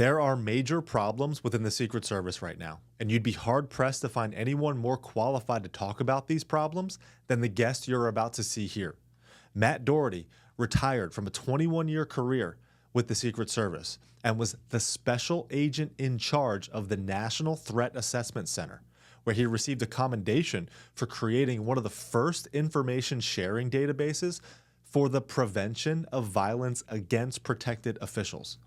There are major problems within the Secret Service right now, and you'd be hard-pressed to find anyone more qualified to talk about these problems than the guest you're about to see here. Matt Doherty retired from a 21-year career with the Secret Service and was the special agent in charge of the National Threat Assessment Center, where he received a commendation for creating one of the first information sharing databases for the prevention of violence against protected officials.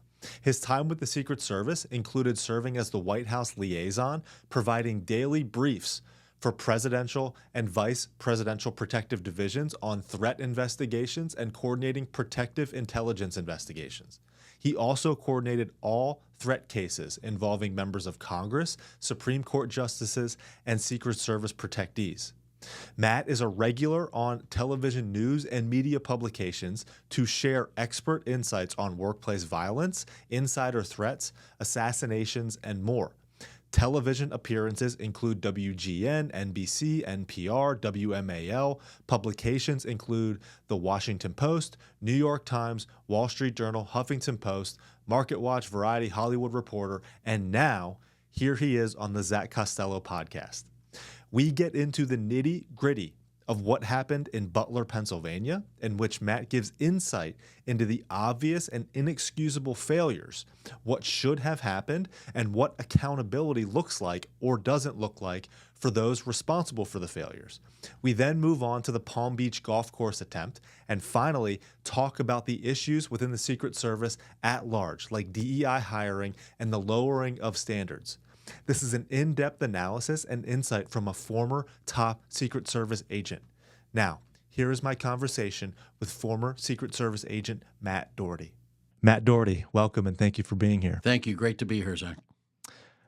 His time with the Secret Service included serving as the White House Liaison, providing daily briefs for presidential and vice presidential protective divisions on threat investigations and coordinating protective intelligence investigations. He also coordinated all threat cases involving members of Congress, Supreme Court justices, and Secret Service protectees. Matt is a regular on television news and media publications to share expert insights on workplace violence, insider threats, assassinations, and more. Television appearances include WGN, NBC, NPR, WMAL. Publications include The Washington Post, New York Times, Wall Street Journal, Huffington Post, Market Watch, Variety, Hollywood Reporter, and now here he is on the Zach Costello podcast. We get into the nitty-gritty of what happened in Butler, Pennsylvania, in which Matt gives insight into the obvious and inexcusable failures, what should have happened, and what accountability looks like or doesn't look like for those responsible for the failures. We then move on to the Palm Beach golf course attempt, and finally talk about the issues within the Secret Service at large, like DEI hiring and the lowering of standards. This is an in-depth analysis and insight from a former top Secret Service agent. Now, here is my conversation with former Secret Service agent Matt Doherty. Matt Doherty, welcome and thank you for being here. Thank you. Great to be here, Zach.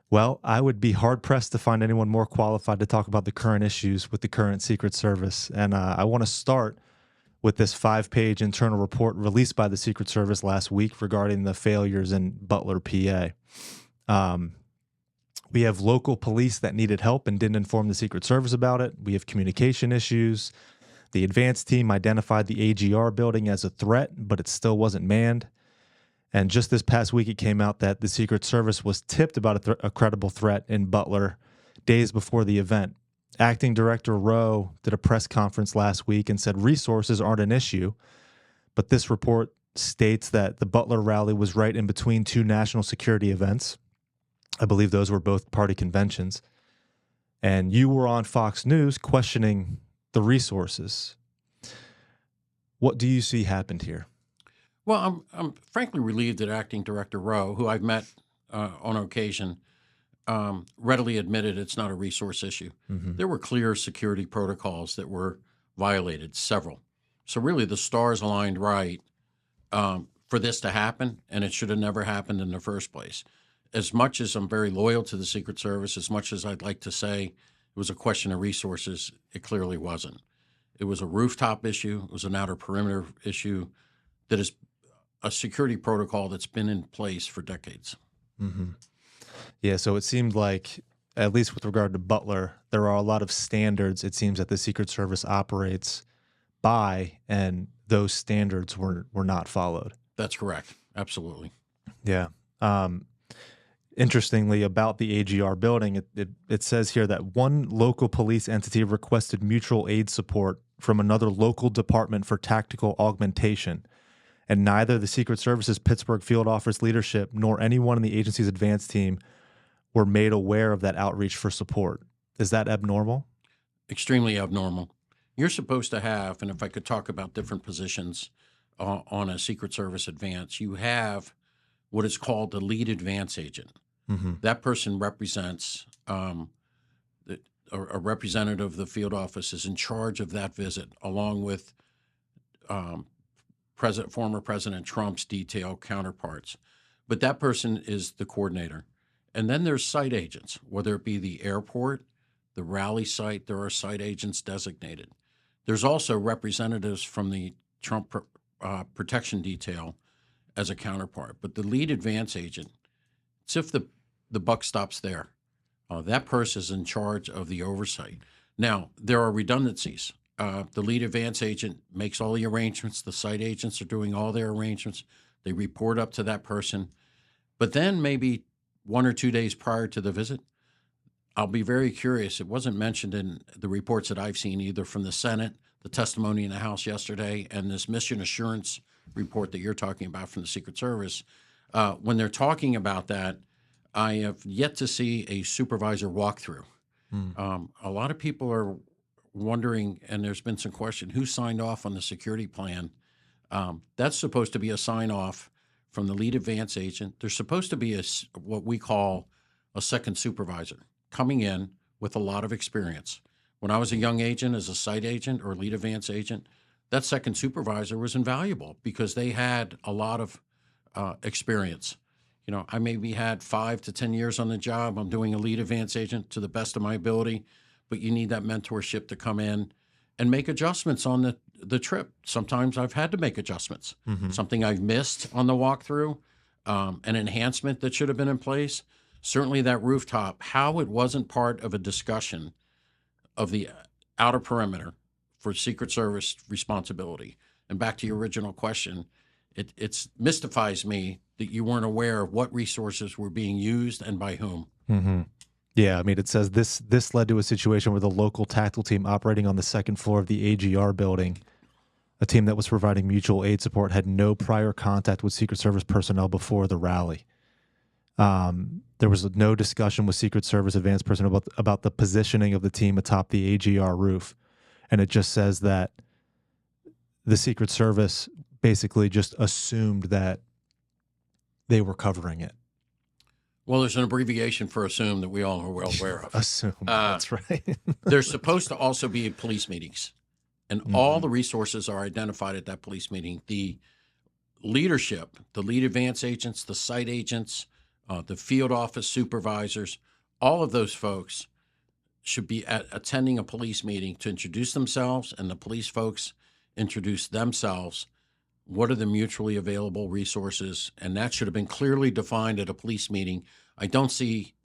Well, I would be hard-pressed to find anyone more qualified to talk about the current issues with the current Secret Service. And I want to start with this 5-page internal report released by the Secret Service last week regarding the failures in Butler, PA. We have local police that needed help and didn't inform the Secret Service about it. We have communication issues. The advanced team identified the AGR building as a threat, but it still wasn't manned. And just this past week, it came out that the Secret Service was tipped about a credible threat in Butler days before the event. Acting Director Rowe did a press conference last week and said resources aren't an issue, but this report states that the Butler rally was right in between two national security events. I believe those were both party conventions. And you were on Fox News questioning the resources. What do you see happened here? Well, I'm frankly relieved that Acting Director Rowe, who I've met on occasion, readily admitted it's not a resource issue. There were clear security protocols that were violated, several. So really the stars aligned right for this to happen, and it should have never happened in the first place. As much as I'm very loyal to the Secret Service, as much as I'd like to say it was a question of resources, it clearly wasn't. It was a rooftop issue. It was an outer perimeter issue that is a security protocol that's been in place for decades. Yeah, so it seemed like, at least with regard to Butler, there are a lot of standards, it seems, that the Secret Service operates by, and those standards were not followed. That's correct. Absolutely. Yeah. Interestingly, about the AGR building, it says here that one local police entity requested mutual aid support from another local department for tactical augmentation, and neither the Secret Service's Pittsburgh field office leadership nor anyone in the agency's advance team were made aware of that outreach for support. Is that abnormal? Extremely abnormal. You're supposed to have, and if I could talk about different positions on a Secret Service advance, you have what is called the lead advance agent. That person represents a representative of the field office is in charge of that visit, along with former President Trump's detail counterparts. But that person is the coordinator. And then there's site agents, whether it be the airport, the rally site, there are site agents designated. There's also representatives from the Trump protection detail as a counterpart. But the lead advance agent, it's if the buck stops there. That person is in charge of the oversight. Now, there are redundancies. The lead advance agent makes all the arrangements. The site agents are doing all their arrangements. They report up to that person. But then maybe 1 or 2 days prior to the visit, I'll be very curious. It wasn't mentioned in the reports that I've seen, either from the Senate, the testimony in the House yesterday, and this mission assurance report that you're talking about from the Secret Service. When they're talking about that, I have yet to see a supervisor walkthrough. A lot of people are wondering, and there's been some question, who signed off on the security plan? That's supposed to be a sign off from the lead advance agent. There's supposed to be what we call a second supervisor coming in with a lot of experience. When I was a young agent as a site agent or lead advance agent, that second supervisor was invaluable because they had a lot of experience. You know, I maybe had 5 to 10 years on the job. I'm doing a lead advance agent to the best of my ability, but you need that mentorship to come in and make adjustments on the trip. Sometimes I've had to make adjustments. Something I've missed on the walkthrough, an enhancement that should have been in place. Certainly that rooftop, how it wasn't part of a discussion of the outer perimeter for Secret Service responsibility. And back to your original question, it mystifies me that you weren't aware of what resources were being used and by whom. Yeah, I mean, it says this led to a situation where the local tactical team operating on the second floor of the AGR building, a team that was providing mutual aid support, had no prior contact with Secret Service personnel before the rally. There was no discussion with Secret Service advanced personnel about the positioning of the team atop the AGR roof. And it just says that the Secret Service basically just assumed that they were covering it. Well, there's an abbreviation for assume that we all are well aware of. Assume, that's right. There's supposed to also be police meetings, and all the resources are identified at that police meeting. The leadership, the lead advance agents, the site agents, the field office supervisors, all of those folks should be attending a police meeting to introduce themselves, and the police folks introduce themselves. What are the mutually available resources? And that should have been clearly defined at a police meeting. I don't see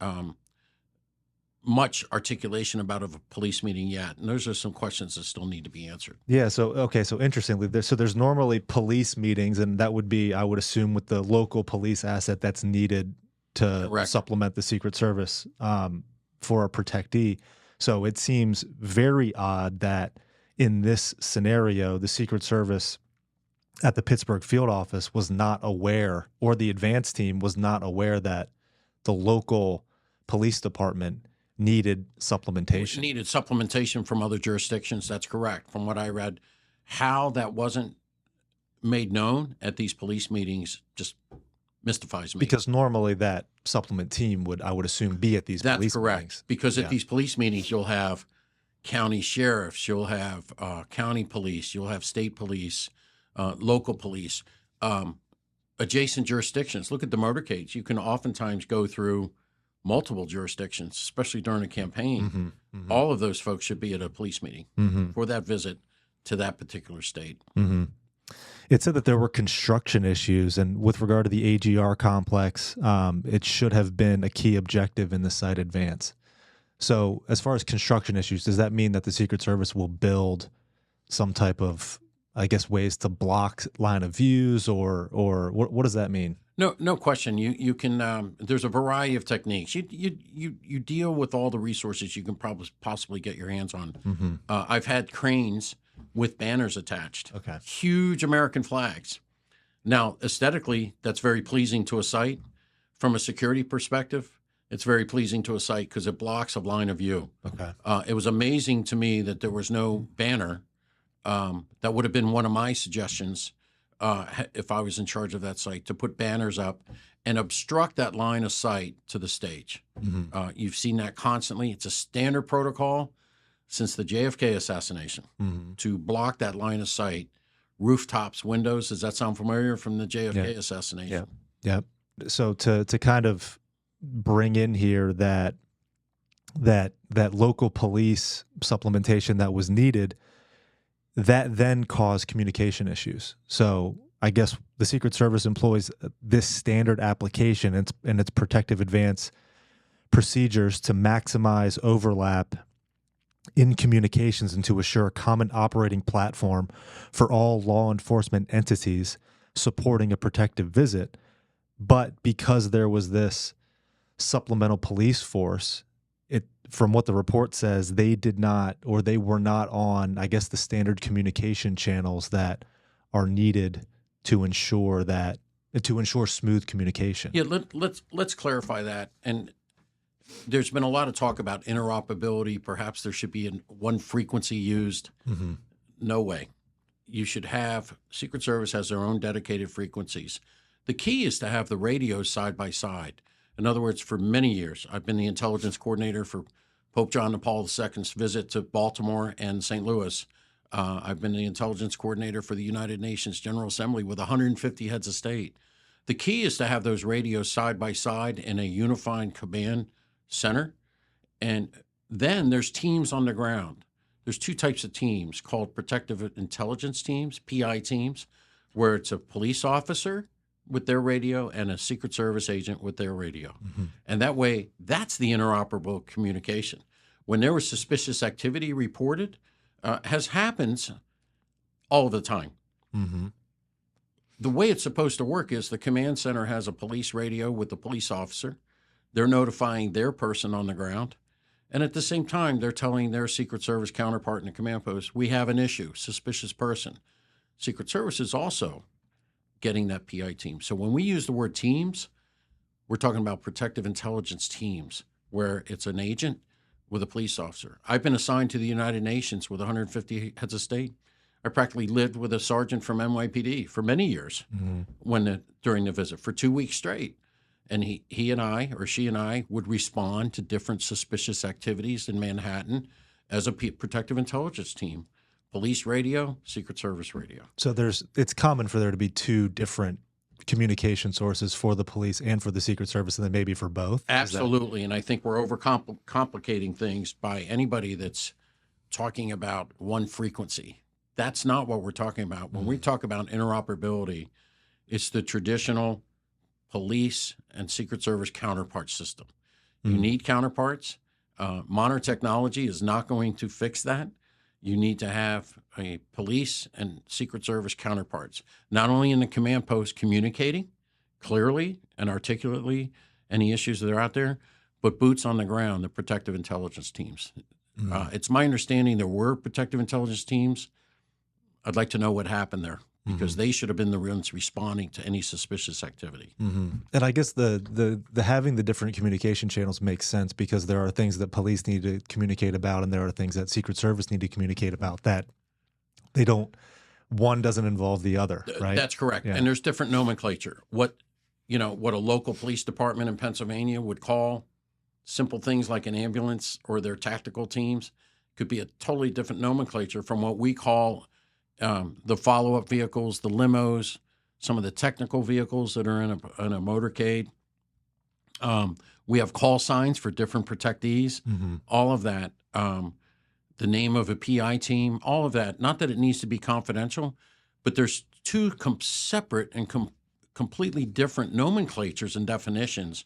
much articulation about a police meeting yet. And those are some questions that still need to be answered. Yeah. So, okay. So interestingly, there's normally police meetings, and that would be, I would assume, with the local police asset that's needed to supplement the Secret Service for a protectee. So it seems very odd that in this scenario, the Secret Service at the Pittsburgh field office was not aware, or the advance team was not aware, that the local police department needed supplementation. Needed supplementation from other jurisdictions. That's correct. From what I read, how that wasn't made known at these police meetings just mystifies me. Because normally that supplement team would, I would assume, be at these police meetings. That's correct. Because at these police meetings, you'll have county sheriffs, you'll have county police, you'll have state police, local police, adjacent jurisdictions. Look at the motorcades. You can oftentimes go through multiple jurisdictions, especially during a campaign. All of those folks should be at a police meeting for that visit to that particular state. It said that there were construction issues, and with regard to the AGR complex, it should have been a key objective in the site advance. So as far as construction issues, does that mean that the Secret Service will build some type of, I guess, ways to block line of views, or what does that mean? No question. You can. There's a variety of techniques. You deal with all the resources you can possibly get your hands on. I've had cranes with banners attached. Okay. Huge American flags. Now, aesthetically, that's very pleasing to a site. From a security perspective, it's very pleasing to a site because it blocks a line of view. Okay. It was amazing to me that there was no banner. That would have been one of my suggestions if I was in charge of that site, to put banners up and obstruct that line of sight to the stage. You've seen that constantly. It's a standard protocol since the JFK assassination to block that line of sight. Rooftops, windows. Does that sound familiar from the JFK assassination? Yeah. So to kind of bring in here that local police supplementation that was needed, that then caused communication issues. So I guess the Secret Service employs this standard application and its protective advance procedures to maximize overlap in communications and to assure a common operating platform for all law enforcement entities supporting a protective visit. But because there was this supplemental police force, from what the report says, they did not, or they were not on, I guess, the standard communication channels that are needed to ensure smooth communication. Yeah, let's clarify that. And there's been a lot of talk about interoperability. Perhaps there should be one frequency used. Mm-hmm. No way. You should have, Secret Service has their own dedicated frequencies. The key is to have the radios side by side. In other words, for many years, I've been the intelligence coordinator for Pope John Paul II's visit to Baltimore and St. Louis. I've been the intelligence coordinator for the United Nations General Assembly with 150 heads of state. The key is to have those radios side by side in a unified command center. And then there's teams on the ground. There's two types of teams called protective intelligence teams, PI teams, where it's a police officer with their radio and a Secret Service agent with their radio. Mm-hmm. And that way, that's the interoperable communication. When there was suspicious activity reported, happens all the time. Mm-hmm. The way it's supposed to work is the command center has a police radio with the police officer. They're notifying their person on the ground. And at the same time, they're telling their Secret Service counterpart in the command post, we have an issue, suspicious person. Secret Service is also getting that PI team. So when we use the word teams, we're talking about protective intelligence teams, where it's an agent with a police officer. I've been assigned to the United Nations with 150 heads of state. I practically lived with a sergeant from NYPD for many years during the visit, for 2 weeks straight. And he and I, or she and I, would respond to different suspicious activities in Manhattan as a protective intelligence team. Police radio, Secret Service radio. So it's common for there to be two different communication sources for the police and for the Secret Service, and then maybe for both? Absolutely. And I think we're overcomplicating things by anybody that's talking about one frequency. That's not what we're talking about. When we talk about interoperability, it's the traditional police and Secret Service counterpart system. You need counterparts. Modern technology is not going to fix that. You need to have a police and Secret Service counterparts, not only in the command post communicating clearly and articulately any issues that are out there, but boots on the ground, the protective intelligence teams. It's my understanding there were protective intelligence teams. I'd like to know what happened there, because they should have been the ones responding to any suspicious activity. And I guess the having the different communication channels makes sense, because there are things that police need to communicate about, and there are things that Secret Service need to communicate about that one doesn't involve the other, right? That's correct. Yeah. And there's different nomenclature. What a local police department in Pennsylvania would call simple things like an ambulance or their tactical teams could be a totally different nomenclature from what we call the follow-up vehicles, the limos, some of the technical vehicles that are in a motorcade. We have call signs for different protectees. All of that, the name of a PI team, all of that. Not that it needs to be confidential, but there's two separate and completely different nomenclatures and definitions.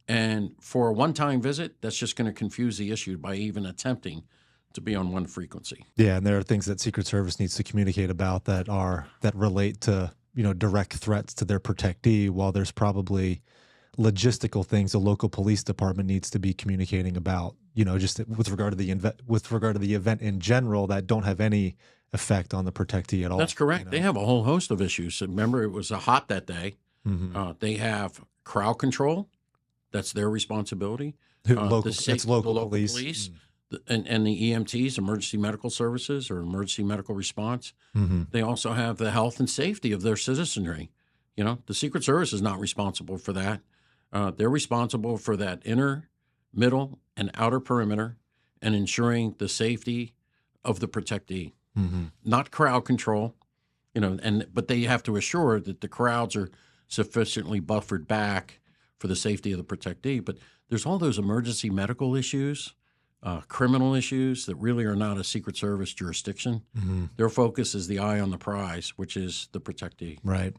And for a one-time visit, that's just going to confuse the issue by even attempting to be on one frequency. Yeah, and there are things that Secret Service needs to communicate about that relate to direct threats to their protectee, while there's probably logistical things a local police department needs to be communicating about, just with regard to the event in general, that don't have any effect on the protectee at all. That's correct. They have a whole host of issues. Remember, it was hot that day. They have crowd control. That's their responsibility. That's local police. And the EMTs, emergency medical services or emergency medical response. They also have the health and safety of their citizenry. The Secret Service is not responsible for that. They're responsible for that inner, middle, and outer perimeter and ensuring the safety of the protectee. Not crowd control, but they have to assure that the crowds are sufficiently buffered back for the safety of the protectee. But there's all those emergency medical issues, criminal issues that really are not a Secret Service jurisdiction. Their focus is the eye on the prize, which is the protectee. Right.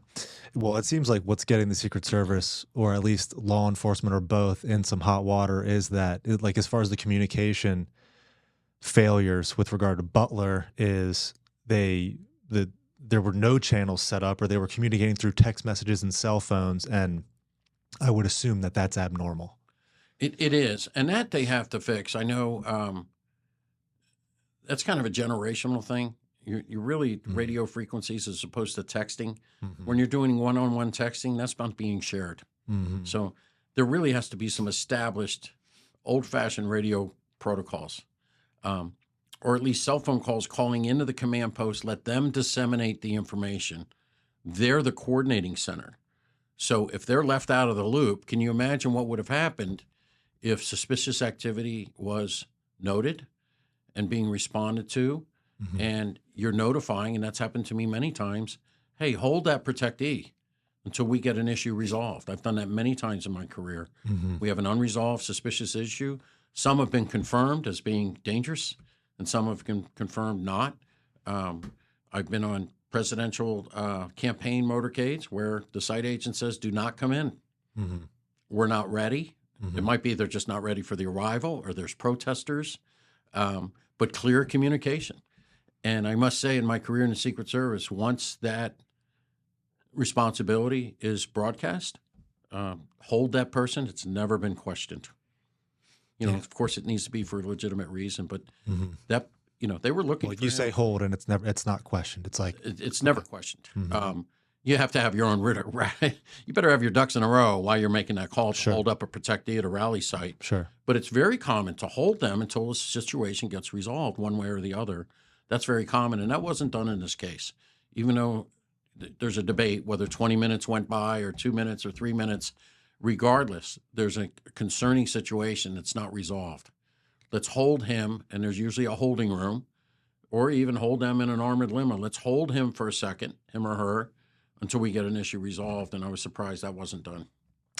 Well, it seems like what's getting the Secret Service, or at least law enforcement, or both, in some hot water is that, as far as the communication failures with regard to Butler, is there were no channels set up, or they were communicating through text messages and cell phones, and I would assume that that's abnormal. It is, and that they have to fix. I know that's kind of a generational thing. You're really radio frequencies as opposed to texting. When you're doing one-on-one texting, that's not being shared. So there really has to be some established old-fashioned radio protocols, or at least cell phone calls calling into the command post. Let them disseminate the information. They're the coordinating center. So if they're left out of the loop, can you imagine what would have happened if suspicious activity was noted and being responded to, and you're notifying, and that's happened to me many times, hey, hold that protectee until we get an issue resolved. I've done that many times in my career. We have an unresolved suspicious issue. Some have been confirmed as being dangerous, and some have been confirmed not. I've been on presidential campaign motorcades where the site agent says, do not come in. We're not ready. It might be they're just not ready for the arrival, or there's protesters, but clear communication. And I must say, in my career in the Secret Service, once that responsibility is broadcast, hold that person. It's never been questioned. You know, of course, it needs to be for a legitimate reason, but that, you know, they were looking. Well, for you say hold, and it's not questioned. It's like it's never questioned. You have to have your own you better have your ducks in a row while you're making that call to hold up a protectee at a rally site. Sure. But it's very common to hold them until the situation gets resolved one way or the other. That's very common, and that wasn't done in this case. Even though there's a debate whether 20 minutes went by or 2 minutes or 3 minutes, regardless, there's a concerning situation that's not resolved. Let's hold him, and there's usually a holding room, or even hold them in an armored limo. Let's hold him for a second, him or her, until we get an issue resolved, and I was surprised that wasn't done.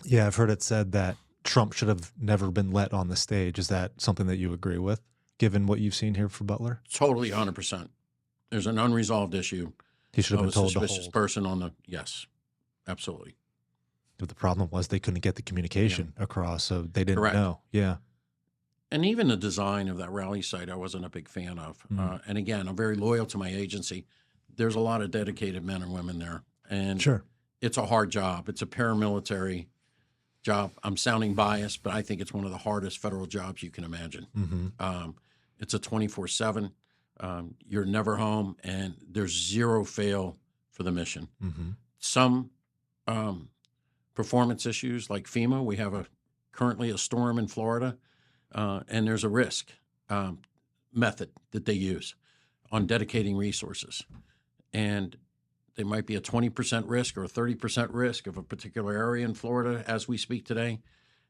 Yeah, I've heard it said that Trump should have never been let on the stage. Is that something that you agree with, given what you've seen here for Butler? Totally, 100%. There's an unresolved issue. He should have been told to hold. Suspicious person on the, yes, absolutely. But the problem was they couldn't get the communication across, so they didn't know. Yeah. And even the design of that rally site, I wasn't a big fan of. And again, I'm very loyal to my agency. There's a lot of dedicated men and women there. And it's a hard job. It's a paramilitary job. I'm sounding biased, but I think it's one of the hardest federal jobs you can imagine. It's a 24/7. You're never home, and there's zero fail for the mission. Some performance issues like FEMA, we have currently a storm in Florida, and there's a risk method that they use on dedicating resources. And there might be a 20% risk or a 30% risk of a particular area in Florida as we speak today.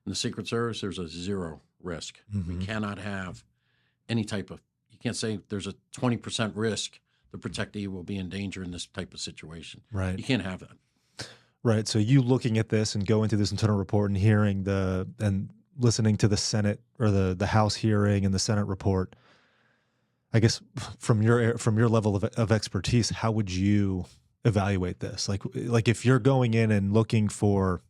In the Secret Service, there's a zero risk. We cannot have any type of, you can't say there's a 20% risk the protectee will be in danger in this type of situation. Right. You can't have that. Right. So you looking at this and going through this internal report and hearing and listening to the Senate or the House hearing and the Senate report, I guess from your level of expertise, how would you evaluate this? Like if you're going in and looking for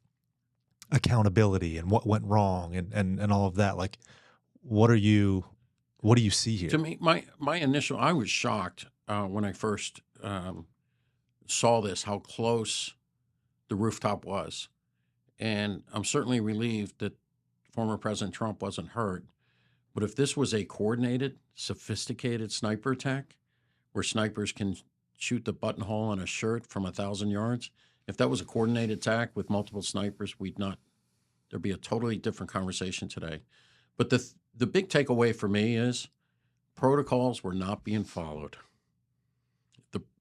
accountability and what went wrong and all of that, like what do you see here? To me, my initial, I was shocked when I first saw this, how close the rooftop was. And I'm certainly relieved that former President Trump wasn't hurt. But if this was a coordinated, sophisticated sniper attack where snipers can shoot the buttonhole on a shirt from 1,000 yards, if that was a coordinated attack with multiple snipers, there'd be a totally different conversation today. But the big takeaway for me is protocols were not being followed.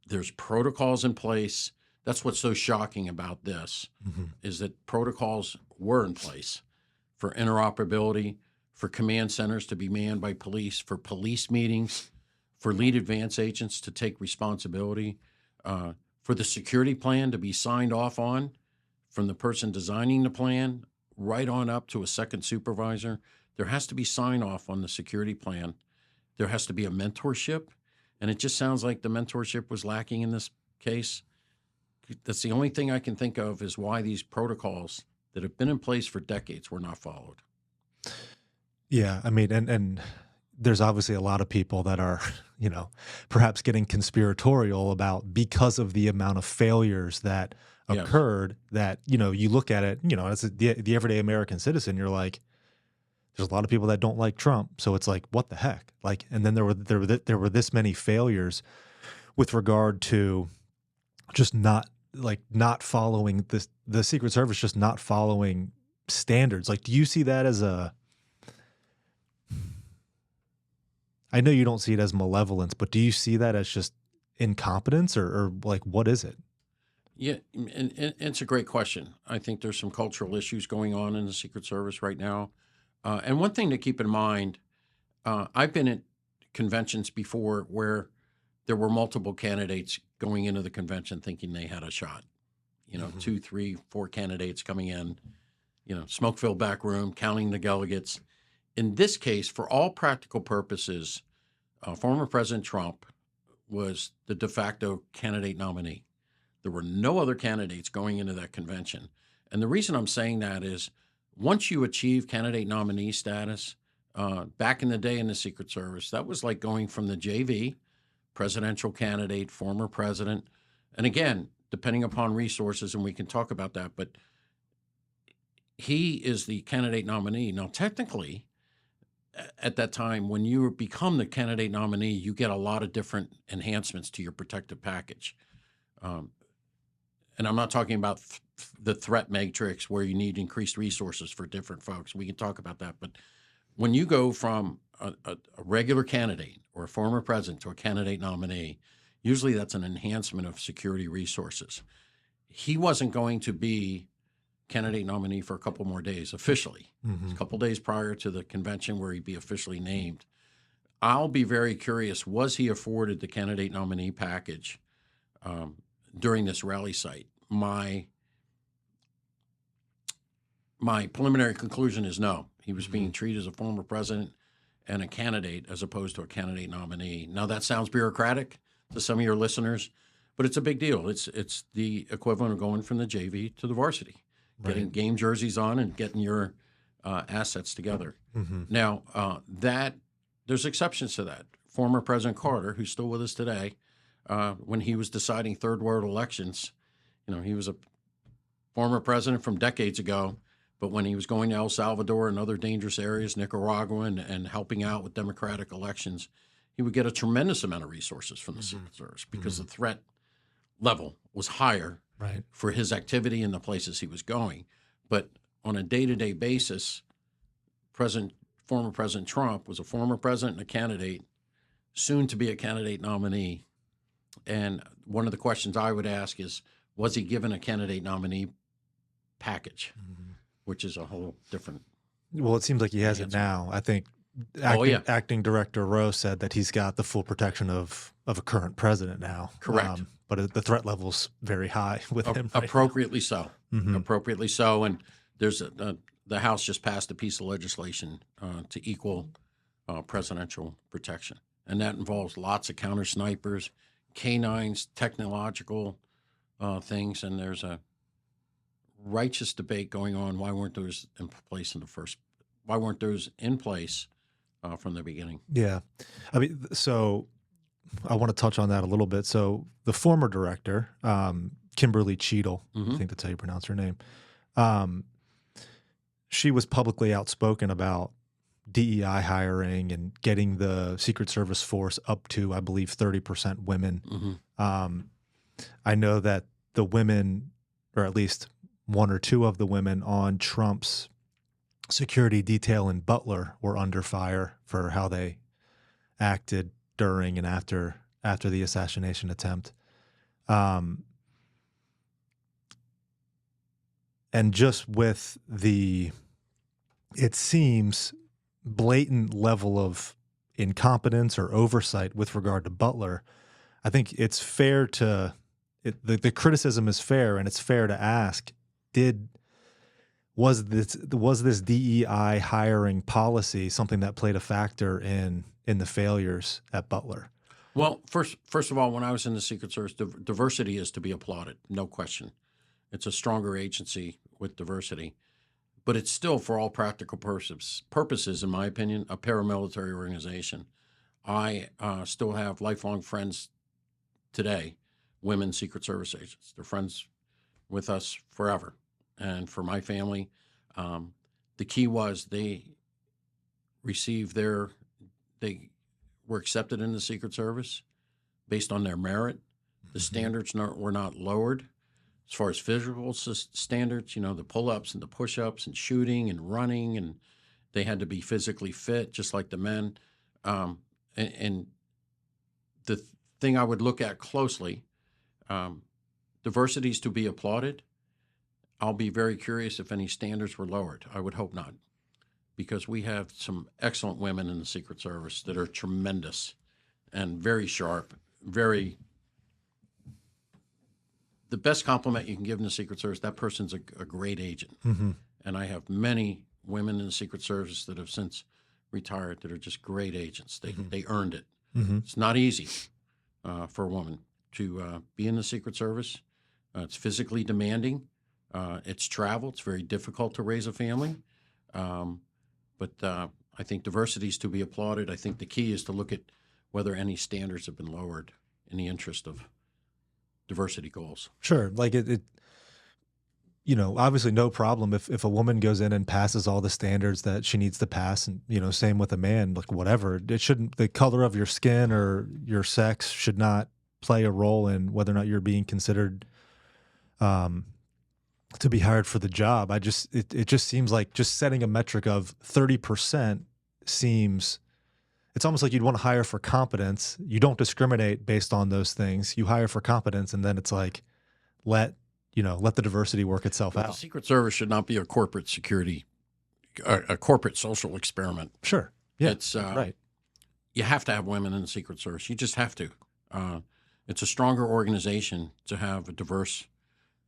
There's protocols in place. That's what's so shocking about this, is that protocols were in place for interoperability, for command centers to be manned by police, for police meetings, for lead advance agents to take responsibility, for the security plan to be signed off on from the person designing the plan right on up to a second supervisor. There has to be sign off on the security plan. There has to be a mentorship. And it just sounds like the mentorship was lacking in this case. That's the only thing I can think of is why these protocols that have been in place for decades were not followed. Yeah, I mean, and there's obviously a lot of people that are, perhaps getting conspiratorial about because of the amount of failures that Yes. occurred that, you look at it, as the everyday American citizen, you're like, there's a lot of people that don't like Trump. So it's like, what the heck? Like, and then there were this many failures with regard to just not following the Secret Service, just not following standards. Like, do you see that as I know you don't see it as malevolence, but do you see that as just incompetence or like, what is it? Yeah, and it's a great question. I think there's some cultural issues going on in the Secret Service right now. And one thing to keep in mind, I've been at conventions before where there were multiple candidates going into the convention thinking they had a shot. 2, 3, 4 candidates coming in, smoke-filled back room, counting the delegates. In this case, for all practical purposes, former President Trump was the de facto candidate nominee. There were no other candidates going into that convention. And the reason I'm saying that is once you achieve candidate nominee status, back in the day in the Secret Service, that was like going from the JV, presidential candidate, former president. And again, depending upon resources, and we can talk about that, but he is the candidate nominee. Now, technically, at that time, when you become the candidate nominee, you get a lot of different enhancements to your protective package. And I'm not talking about the threat matrix where you need increased resources for different folks. We can talk about that. But when you go from a regular candidate or a former president to a candidate nominee, usually that's an enhancement of security resources. He wasn't going to be candidate nominee for a couple more days officially. A couple days prior to the convention where he'd be officially named. I'll be very curious, was he afforded the candidate nominee package during this rally site? My preliminary conclusion is no. He was being treated as a former president and a candidate as opposed to a candidate nominee. Now, that sounds bureaucratic to some of your listeners, but it's a big deal. It's the equivalent of going from the JV to the varsity, getting game jerseys on and getting your assets together. Now, there's exceptions to that. Former President Carter, who's still with us today, when he was deciding third world elections, he was a former president from decades ago, but when he was going to El Salvador and other dangerous areas, Nicaragua, and helping out with democratic elections, he would get a tremendous amount of resources from the Secret Service because the threat level was higher for his activity in the places he was going. But on a day-to-day basis, former President Trump was a former president and a candidate, soon to be a candidate nominee. And one of the questions I would ask is, was he given a candidate nominee package, which is a whole different. Well, it seems like he has it now. I think acting Director Rowe said that he's got the full protection of a current president now. Correct. But the threat level's very high with him. Appropriately so. Appropriately so. And there's the House just passed a piece of legislation to equal presidential protection. And that involves lots of counter snipers, canines, technological things. And there's a righteous debate going on. Why weren't those in place from the beginning? Yeah. I mean, so I want to touch on that a little bit. So the former director, Kimberly Cheadle, I think that's how you pronounce her name, she was publicly outspoken about DEI hiring and getting the Secret Service force up to, I believe, 30% women. I know that the women, or at least one or two of the women on Trump's security detail in Butler, were under fire for how they acted during and after the assassination attempt. And just with it seems, blatant level of incompetence or oversight with regard to Butler, I think it's fair the criticism is fair, and it's fair to ask, was this DEI hiring policy something that played a factor in the failures at Butler? Well, first of all, when I was in the Secret Service, diversity is to be applauded, no question. It's a stronger agency with diversity, but it's still, for all practical purposes, in my opinion, a paramilitary organization. I still have lifelong friends today, women Secret Service agents. They're friends with us forever. And for my family, the key was they were accepted in the Secret Service based on their merit. The standards were not lowered as far as physical standards, the pull-ups and the push-ups and shooting and running, and they had to be physically fit just like the men. And the thing I would look at closely, diversity is to be applauded. I'll be very curious if any standards were lowered. I would hope not, because we have some excellent women in the Secret Service that are tremendous and very sharp, the best compliment you can give in the Secret Service, that person's a great agent. And I have many women in the Secret Service that have since retired that are just great agents. They earned it. It's not easy for a woman to be in the Secret Service. It's physically demanding. It's travel. It's very difficult to raise a family. But I think diversity is to be applauded. I think the key is to look at whether any standards have been lowered in the interest of diversity goals. Sure. Like obviously no problem if a woman goes in and passes all the standards that she needs to pass, and, same with a man, like whatever. It shouldn't, the color of your skin or your sex should not play a role in whether or not you're being considered to be hired for the job. It just seems like just setting a metric of 30% seems, it's almost like you'd want to hire for competence. You don't discriminate based on those things. You hire for competence, and then it's like, let the diversity work itself out. The Secret Service should not be a corporate security, a corporate social experiment. Sure. Yeah. It's right. You have to have women in the Secret Service. You just have to. It's a stronger organization to have a diverse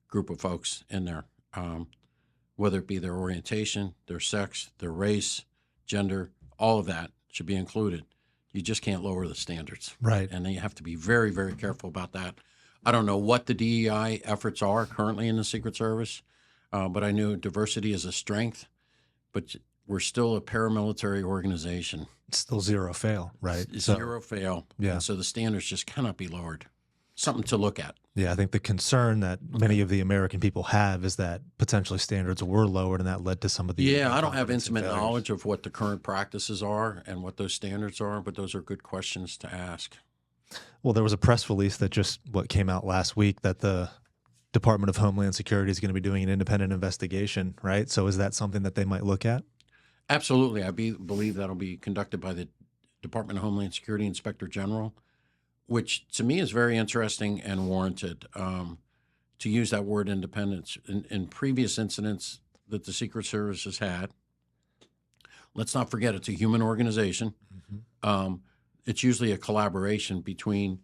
group of folks in there, whether it be their orientation, their sex, their race, gender, all of that should be included. You just can't lower the standards. Right. And then you have to be very, very careful about that. I don't know what the DEI efforts are currently in the Secret Service, but I knew diversity is a strength, but we're still a paramilitary organization. It's still zero fail, right? Zero fail. Yeah. And so the standards just cannot be lowered. Something to look at. Yeah, I think the concern that many of the American people have is that potentially standards were lowered, and that led to some of the Yeah, I don't have incompetence and intimate failures. knowledge of what the current practices are and what those standards are, but those are good questions to ask. Well, there was a press release that just came out last week that the Department of Homeland Security is going to be doing an independent investigation, right? So is that something that they might look at? Absolutely. I believe that'll be conducted by the Department of Homeland Security Inspector General, which to me is very interesting and warranted. To use that word independence, in previous incidents that the Secret Service has had, let's not forget it's a human organization. It's usually a collaboration between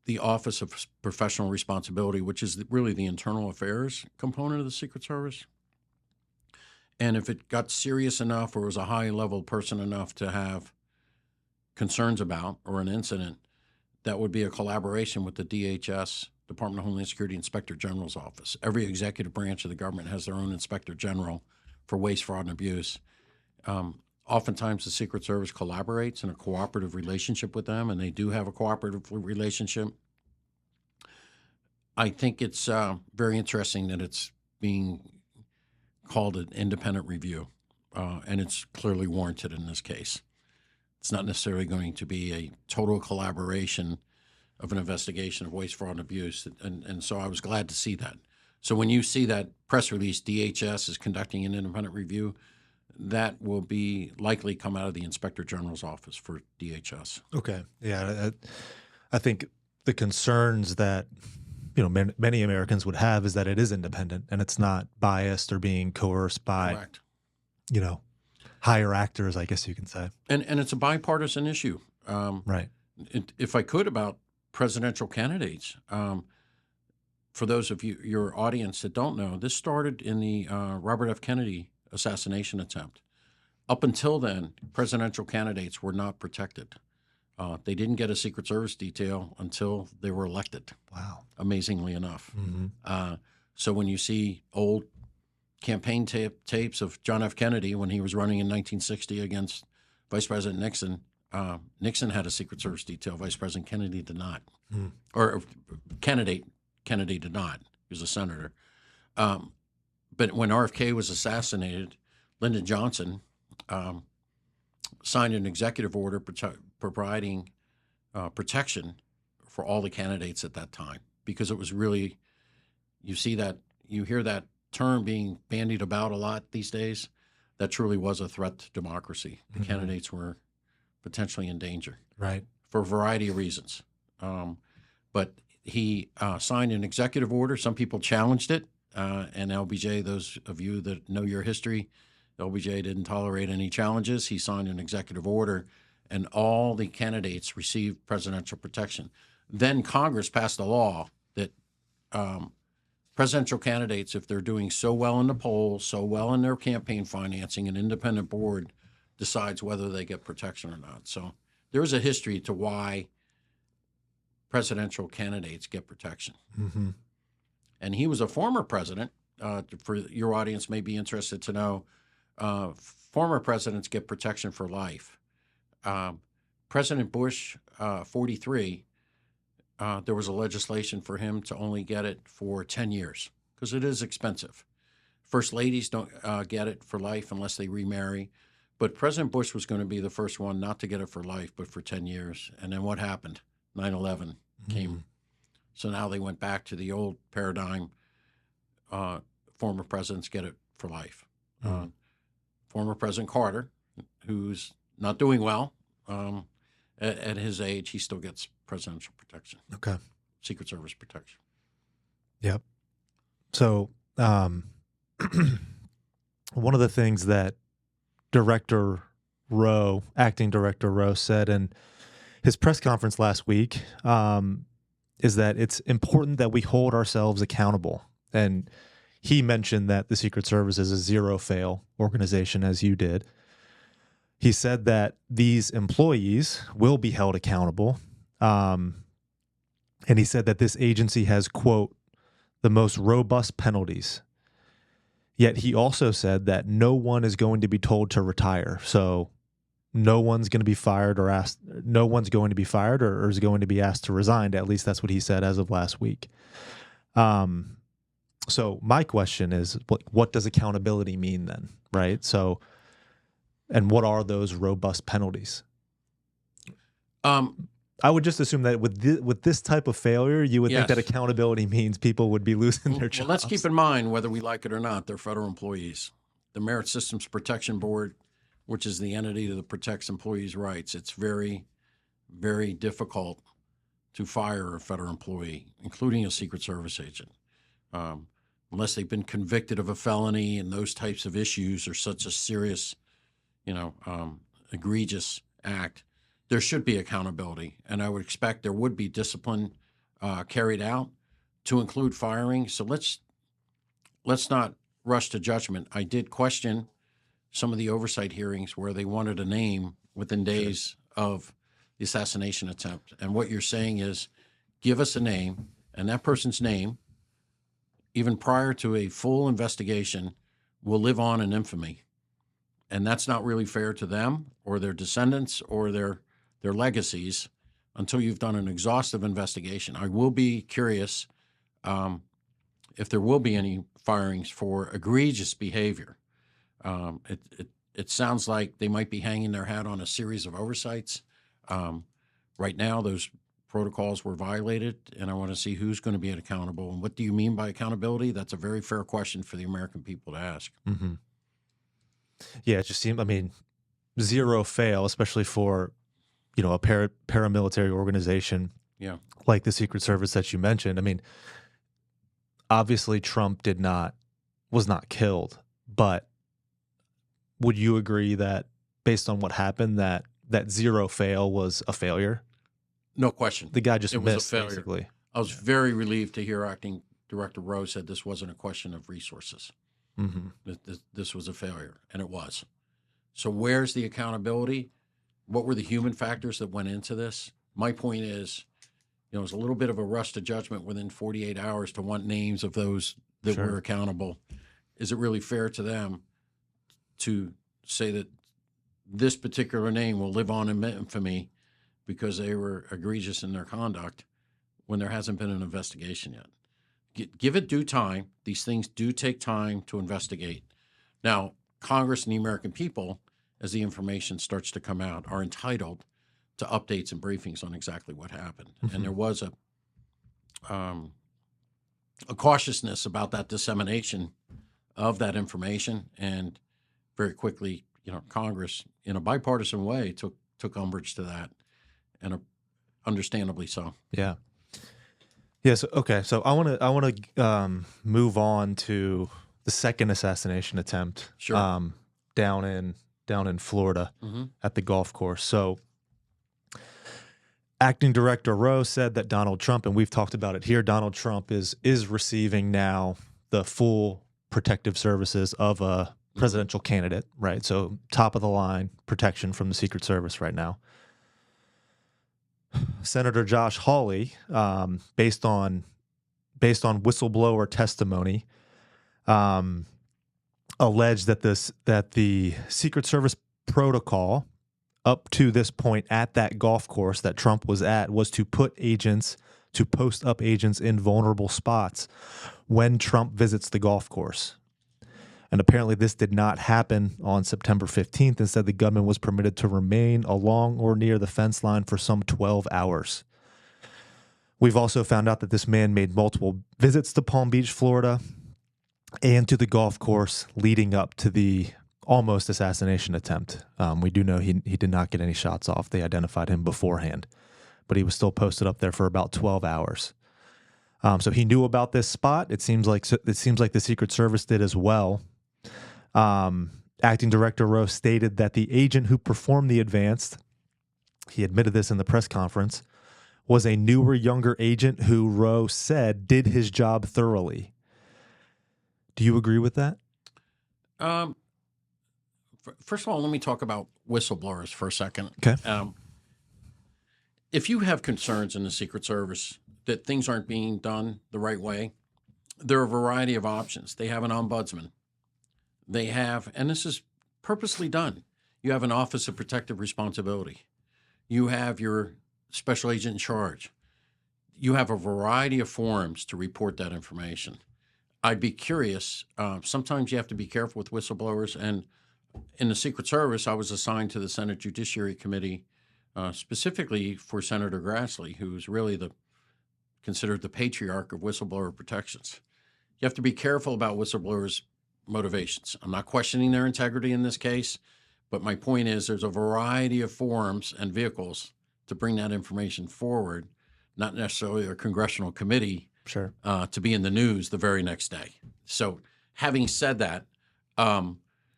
the Office of Professional Responsibility, which is really the internal affairs component of the Secret Service. And if it got serious enough or was a high-level person enough to have concerns about or an incident, that would be a collaboration with the DHS, Department of Homeland Security Inspector General's office. Every executive branch of the government has their own Inspector General for waste, fraud, and abuse. Oftentimes, the Secret Service collaborates in a cooperative relationship with them, and they do have a cooperative relationship. I think it's very interesting that it's being called an independent review, and it's clearly warranted in this case. It's not necessarily going to be a total collaboration of an investigation of waste, fraud, and abuse, and so I was glad to see that. So when you see that press release, DHS is conducting an independent review, that will be likely come out of the Inspector General's office for DHS. Okay. Yeah. I think the concerns that, many Americans would have is that it is independent and it's not biased or being coerced by, Correct. Higher actors, I guess you can say. And it's a bipartisan issue. Right. If I could, about presidential candidates, for those of you, your audience that don't know, this started in the Robert F. Kennedy assassination attempt. Up until then, presidential candidates were not protected. They didn't get a Secret Service detail until they were elected. Wow. Amazingly enough. So when you see old campaign tapes of John F. Kennedy when he was running in 1960 against Vice President Nixon, Nixon had a Secret Service detail. Vice President Kennedy did not. Or candidate Kennedy did not. He was a senator. But when RFK was assassinated, Lyndon Johnson signed an executive order providing protection for all the candidates at that time, because it was really, you hear that term being bandied about a lot these days. That truly was a threat to democracy. The candidates were potentially in danger, Right. for a variety of reasons. But he signed an executive order. Some people challenged it, and LBJ, those of you that know your history, LBJ didn't tolerate any challenges. He signed an executive order, and all the candidates received presidential protection. Then Congress passed a law that presidential candidates, if they're doing so well in the polls, so well in their campaign financing, an independent board decides whether they get protection or not. So there is a history to why presidential candidates get protection. Mm-hmm. And he was a former president. For your audience may be interested to know, former presidents get protection for life. President Bush, 43, there was a legislation for him to only get it for 10 years because it is expensive. First ladies don't get it for life unless they remarry. But President Bush was going to be the first one not to get it for life, but for 10 years. And then what happened? 9/11 came. So now they went back to the old paradigm. Former presidents get it for life. Former President Carter, who's not doing well, at his age, he still gets presidential protection. Okay. Secret Service protection. Yep. So one of the things that Acting Director Rowe said in his press conference last week is that it's important that we hold ourselves accountable. And he mentioned that the Secret Service is a zero-fail organization, as you did. He said that these employees will be held accountable. And he said that this agency has, quote, the most robust penalties. Yet he also said that no one is going to be told to retire. So no one's going to be fired or is going to be asked to resign. At least that's what he said as of last week. So my question is, what does accountability mean then, right? So, and what are those robust penalties? I would just assume that with this type of failure, you would think that accountability means people would be losing their jobs. Well, let's keep in mind, whether we like it or not, they're federal employees. The Merit Systems Protection Board, which is the entity that protects employees' rights, it's very, very difficult to fire a federal employee, including a Secret Service agent, unless they've been convicted of a felony, and those types of issues are such a serious, egregious act. There should be accountability, and I would expect there would be discipline carried out to include firing. So let's not rush to judgment. I did question some of the oversight hearings where they wanted a name within days of the assassination attempt. And what you're saying is, give us a name, and that person's name, even prior to a full investigation, will live on in infamy. And that's not really fair to them or their descendants or their legacies until you've done an exhaustive investigation. I will be curious if there will be any firings for egregious behavior. It sounds like they might be hanging their hat on a series of oversights. Right now, those protocols were violated, and I want to see who's going to be accountable. And what do you mean by accountability? That's a very fair question for the American people to ask. Mm-hmm. Yeah, it just seemed, zero fail, especially for a paramilitary organization like the Secret Service that you mentioned. Obviously Trump was not killed, but would you agree that based on what happened that zero fail was a failure? No question. The guy just missed, was a failure. basically. I was very relieved to hear Acting Director Rowe said this wasn't a question of resources. Mm-hmm. This was a failure, and it was. So where's the accountability? What were the human factors that went into this? My point is, it was a little bit of a rush to judgment within 48 hours to want names of those that were accountable. Is it really fair to them to say that this particular name will live on in infamy because they were egregious in their conduct when there hasn't been an investigation yet? Give it due time. These things do take time to investigate. Now, Congress and the American people, as the information starts to come out, are entitled to updates and briefings on exactly what happened. And there was a cautiousness about that dissemination of that information, and very quickly, Congress, in a bipartisan way, took umbrage to that, and understandably so. Yeah. Yes. Okay. So I want to move on to the second assassination attempt. Sure. Down in Florida at the golf course. So Acting Director Rowe said that Donald Trump, and we've talked about it here, Donald Trump is receiving now the full protective services of a presidential candidate, right? So top of the line protection from the Secret Service right now. Senator Josh Hawley, based on whistleblower testimony, alleged that the Secret Service protocol up to this point at that golf course that Trump was at was to post up agents in vulnerable spots when Trump visits the golf course. And apparently this did not happen on September 15th. Instead, the gunman was permitted to remain along or near the fence line for some 12 hours. We've also found out that this man made multiple visits to Palm Beach, Florida, and to the golf course leading up to the almost assassination attempt. We do know he did not get any shots off. They identified him beforehand, but he was still posted up there for about 12 hours. So he knew about this spot. It seems like the Secret Service did as well. Acting Director Rowe stated that the agent who performed the advance, he admitted this in the press conference, was a newer, younger agent who Rowe said did his job thoroughly. Do you agree with that? First of all, let me talk about whistleblowers for a second. Okay. If you have concerns in the Secret Service that things aren't being done the right way, there are a variety of options. They have an ombudsman. They have, and this is purposely done, you have an Office of Protective Responsibility. You have your special agent in charge. You have a variety of forums to report that information. I'd be curious. Sometimes you have to be careful with whistleblowers. And in the Secret Service, I was assigned to the Senate Judiciary Committee specifically for Senator Grassley, who's really considered the patriarch of whistleblower protections. You have to be careful about whistleblowers' motivations. I'm not questioning their integrity in this case, but my point is there's a variety of forums and vehicles to bring that information forward, not necessarily a congressional committee to be in the news the very next day. So having said that, so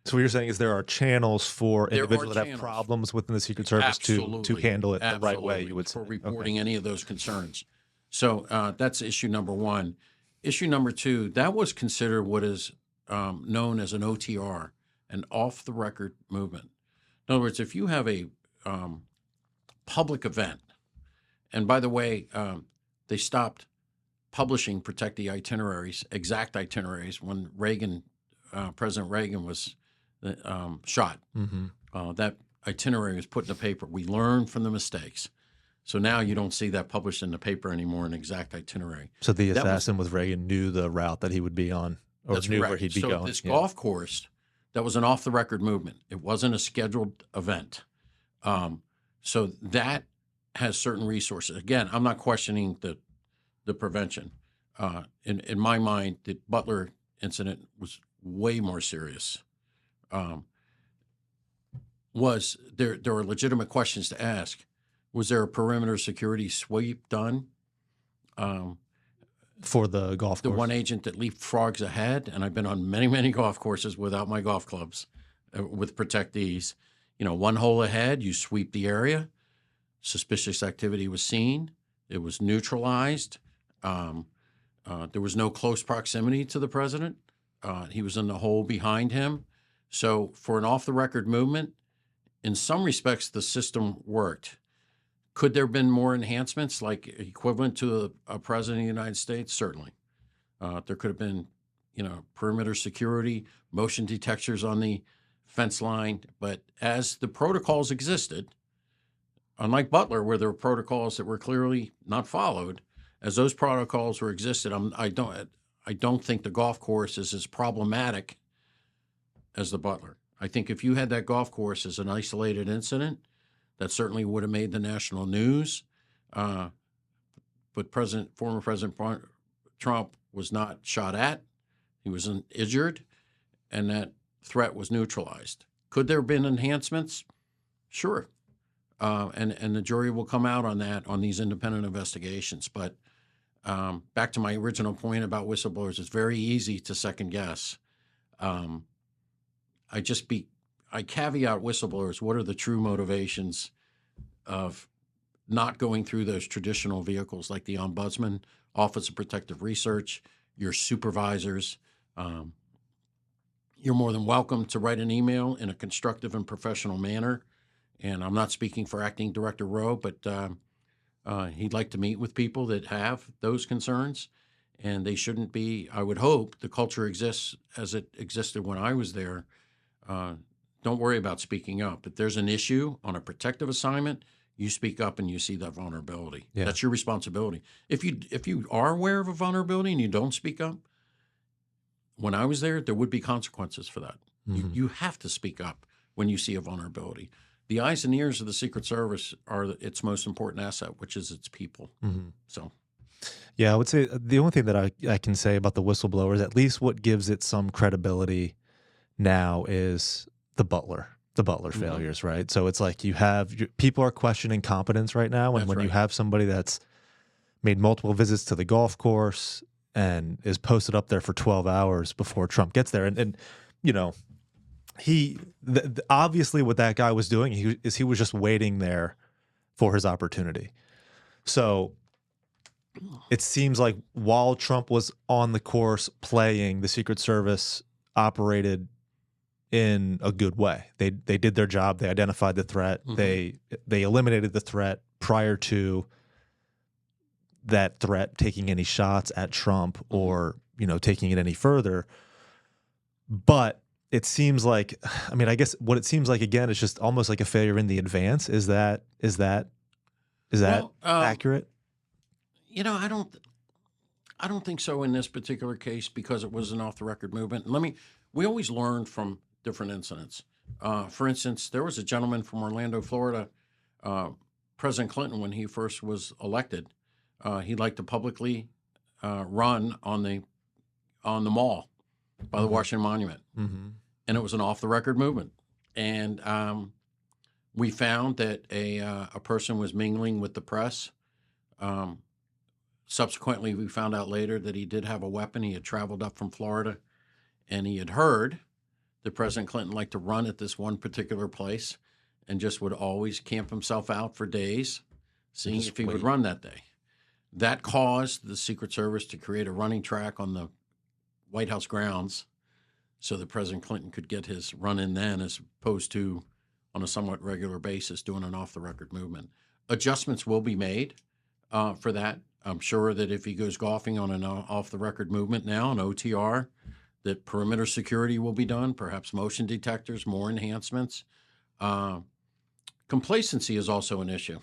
what you're saying is there are channels for individuals that have problems within the Secret Service to handle it the right way, you would say. For reporting any of those concerns. So that's issue number one. Issue number two, that was considered what is known as an OTR, an off-the-record movement. In other words, if you have a public event, and by the way, they stopped publishing protectee itineraries, exact itineraries, when President Reagan was shot. That itinerary was put in the paper. We learned from the mistakes. So now you don't see that published in the paper anymore, an exact itinerary. So the assassin with Reagan knew the route that he would be on, or That's knew correct. where he'd be going. So this golf course, that was an off-the-record movement. It wasn't a scheduled event. So that has certain resources. Again, I'm not questioning the prevention. In my mind, the Butler incident was way more serious. There are legitimate questions to ask. Was there a perimeter security sweep done? For the golf course? The one agent that leapfrogs ahead, and I've been on many, many golf courses without my golf clubs with protectees. One hole ahead, you sweep the area. Suspicious activity was seen. It was neutralized. There was no close proximity to the president. He was in the hole behind him. So for an off-the-record movement, in some respects, the system worked. Could there have been more enhancements, like equivalent to a president of the United States? Certainly. There could have been, perimeter security, motion detectors on the fence line. But as the protocols existed, unlike Butler, where there were protocols that were clearly not followed, as those protocols were existed, I don't think the golf course is as problematic as the Butler. I think if you had that golf course as an isolated incident, that certainly would have made the national news. But former President Trump was not shot at; he was injured, and that threat was neutralized. Could there have been enhancements? Sure. And the jury will come out on that on these independent investigations. But back to my original point about whistleblowers, it's very easy to second guess. I caveat whistleblowers. What are the true motivations of not going through those traditional vehicles like the Ombudsman, Office of Protective Research, your supervisors? You're more than welcome to write an email in a constructive and professional manner. And I'm not speaking for Acting Director Rowe, but he'd like to meet with people that have those concerns. And they shouldn't be, I would hope, the culture exists as it existed when I was there. Don't worry about speaking up. If there's an issue on a protective assignment, you speak up and you see that vulnerability. Yeah. That's your responsibility. If you are aware of a vulnerability and you don't speak up, when I was there would be consequences for that. Mm-hmm. You have to speak up when you see a vulnerability. The eyes and ears of the Secret Service are its most important asset, which is its people. Mm-hmm. So, yeah, I would say the only thing that I can say about the whistleblowers, at least what gives it some credibility now, is the Butler failures, right? So it's like people are questioning competence right now, and That's when you right. have somebody that's made multiple visits to the golf course and is posted up there for 12 hours before Trump gets there, and you know, obviously what that guy was doing, he was just waiting there for his opportunity. So it seems like while Trump was on the course playing, the Secret Service operated in a good way. They did their job. They identified the threat. Mm-hmm. They eliminated the threat prior to that threat taking any shots at Trump or, taking it any further. But it seems like, I guess what it seems like again is just almost like a failure in the advance. Is that accurate? I don't think so in this particular case because it was an off-the-record movement. We always learn from different incidents. For instance, there was a gentleman from Orlando, Florida, President Clinton, when he first was elected, he'd like to publicly run on the mall by the Washington Monument. Mm-hmm. And it was an off-the-record movement. And we found that a person was mingling with the press. Subsequently, we found out later that he did have a weapon. He had traveled up from Florida, and he had heard that President Clinton liked to run at this one particular place and just would always camp himself out for days, seeing if he would run that day. That caused the Secret Service to create a running track on the White House grounds so that President Clinton could get his run in then, as opposed to on a somewhat regular basis doing an off-the-record movement. Adjustments will be made for that. I'm sure that if he goes golfing on an off-the-record movement now, an OTR, that perimeter security will be done, perhaps motion detectors, more enhancements. Complacency is also an issue.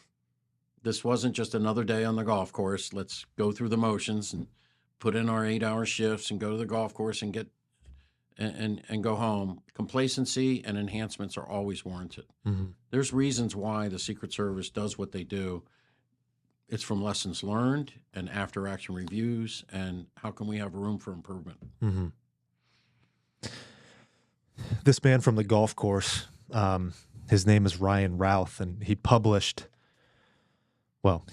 This wasn't just another day on the golf course. Let's go through the motions and put in our 8-hour shifts and go to the golf course and get and go home. Complacency and enhancements are always warranted. Mm-hmm. There's reasons why the Secret Service does what they do. It's from lessons learned and after-action reviews, and how can we have room for improvement? Mm-hmm. This man from the golf course, his name is Ryan Routh, and he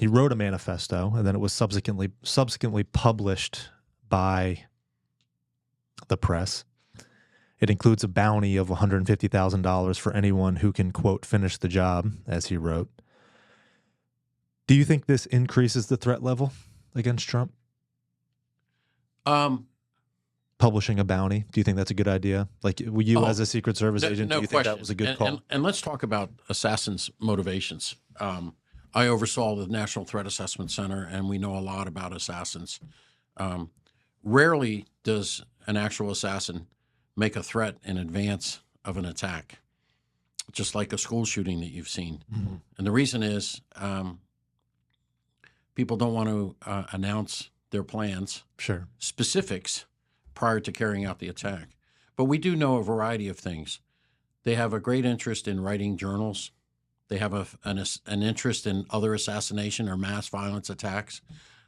wrote a manifesto, and then it was subsequently published by the press. It includes a bounty of $150,000 for anyone who can, quote, finish the job, as he wrote. Do you think this increases the threat level against Trump? Publishing a bounty, do you think that's a good idea? Like, as a Secret Service agent, do you think that was a good call? And let's talk about assassins' motivations. I oversaw the National Threat Assessment Center, and we know a lot about assassins. Rarely does an actual assassin make a threat in advance of an attack, just like a school shooting that you've seen. Mm-hmm. And the reason is people don't want to announce their plans, Sure. specifics, prior to carrying out the attack. But we do know a variety of things. They have a great interest in writing journals. They have an interest in other assassination or mass violence attacks.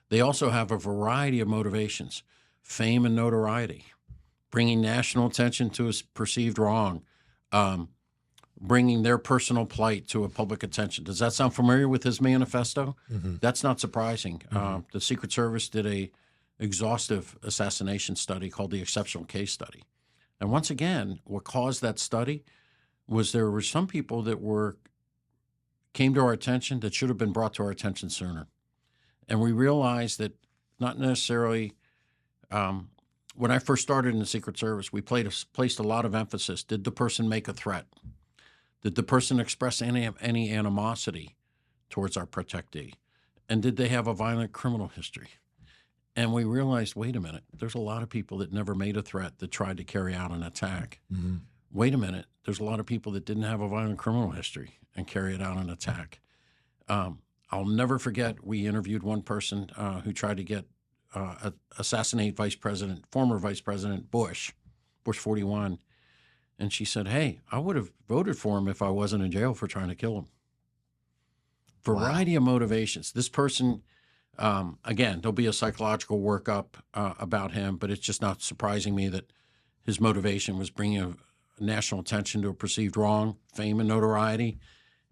They also have a variety of motivations: fame and notoriety, bringing national attention to a perceived wrong, bringing their personal plight to a public attention. Does that sound familiar with his manifesto? Mm-hmm. That's not surprising. Mm-hmm. The Secret Service did a exhaustive assassination study called the Exceptional Case Study. And once again, what caused that study was there were some people that came to our attention that should have been brought to our attention sooner. And we realized that not necessarily, when I first started in the Secret Service, we placed a lot of emphasis. Did the person make a threat? Did the person express any animosity towards our protectee? And did they have a violent criminal history? And we realized, wait a minute, there's a lot of people that never made a threat that tried to carry out an attack. Mm-hmm. Wait a minute, there's a lot of people that didn't have a violent criminal history and carried out an attack. I'll never forget, we interviewed one person who tried to assassinate former Vice President Bush 41. And she said, hey, I would have voted for him if I wasn't in jail for trying to kill him. Variety of motivations. This person, again, there'll be a psychological workup about him, but it's just not surprising me that his motivation was bringing national attention to a perceived wrong, fame and notoriety,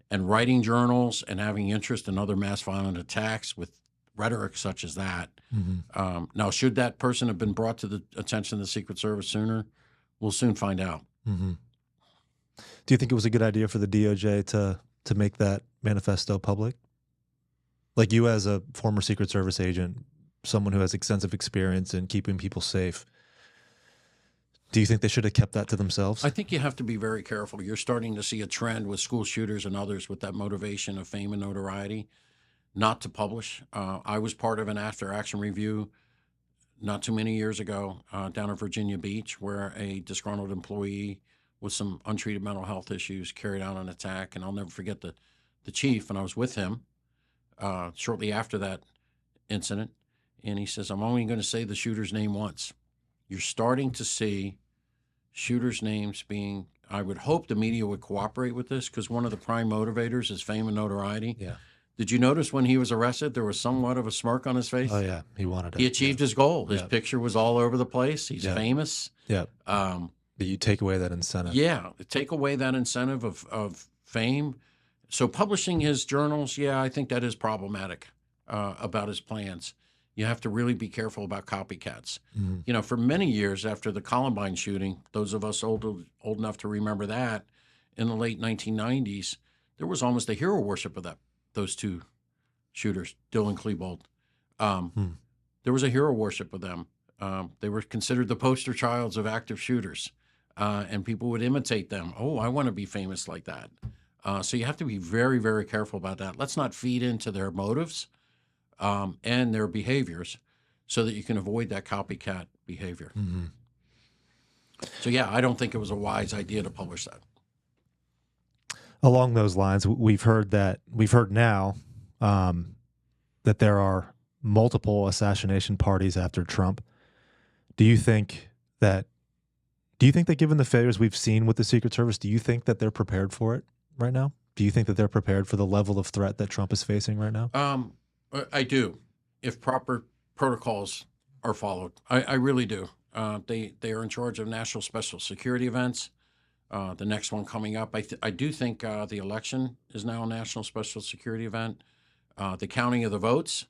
and writing journals and having interest in other mass violent attacks with rhetoric such as that. Mm-hmm. Now, should that person have been brought to the attention of the Secret Service sooner? We'll soon find out. Mm-hmm. Do you think it was a good idea for the DOJ to make that manifesto public? Like, you as a former Secret Service agent, someone who has extensive experience in keeping people safe, do you think they should have kept that to themselves? I think you have to be very careful. You're starting to see a trend with school shooters and others with that motivation of fame and notoriety not to publish. I was part of an after-action review not too many years ago down in Virginia Beach, where a disgruntled employee with some untreated mental health issues carried out an attack. And I'll never forget the chief, and I was with him shortly after that incident. And he says, I'm only going to say the shooter's name once. You're starting to see shooters' names being, I would hope the media would cooperate with this, because one of the prime motivators is fame and notoriety. Yeah. Did you notice when he was arrested, there was somewhat of a smirk on his face? Oh, yeah. He wanted it. He achieved his goal. His picture was all over the place. He's famous. Yeah. But you take away that incentive. Yeah. Take away that incentive of fame. So publishing his journals, I think that is problematic about his plans. You have to really be careful about copycats. Mm-hmm. You know, for many years after the Columbine shooting, those of us old enough to remember that, in the late 1990s, there was almost a hero worship of those two shooters, Dylan Klebold. There was a hero worship of them. They were considered the poster childs of active shooters, and people would imitate them. Oh, I want to be famous like that. So you have to be very, very careful about that. Let's not feed into their motives and their behaviors so that you can avoid that copycat behavior. Mm-hmm. So, I don't think it was a wise idea to publish that. Along those lines, we've heard now that there are multiple assassination parties after Trump. Do you think that given the failures we've seen with the Secret Service, do you think that they're prepared for it right now? Do you think that they're prepared for the level of threat that Trump is facing right now? I do, if proper protocols are followed. I really do. They are in charge of national special security events. The next one coming up, I do think the election is now a national special security event. The counting of the votes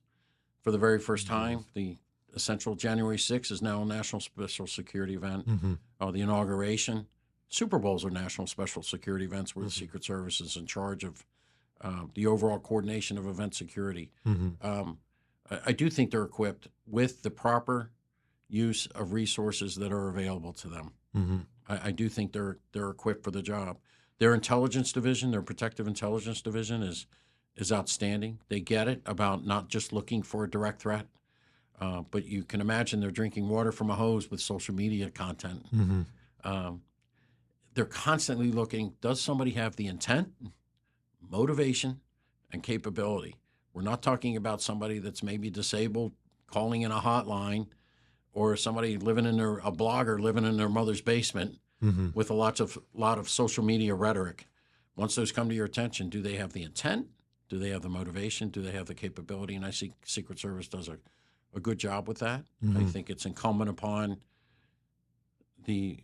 for the very first time, the essential January 6th is now a national special security event. Mm-hmm. The inauguration, Super Bowls are national special security events where the Secret Service is in charge of the overall coordination of event security. Mm-hmm. I do think they're equipped with the proper use of resources that are available to them. Mm-hmm. I do think they're equipped for the job. Their intelligence division, their protective intelligence division is outstanding. They get it about not just looking for a direct threat, but you can imagine they're drinking water from a hose with social media content. Mm-hmm. They're constantly looking, does somebody have the intent, motivation, and capability? We're not talking about somebody that's maybe disabled calling in a hotline, or somebody living in a blogger living in their mother's basement with a lot of social media rhetoric. Once those come to your attention, do they have the intent? Do they have the motivation? Do they have the capability? And I see Secret Service does a good job with that. I think it's incumbent upon the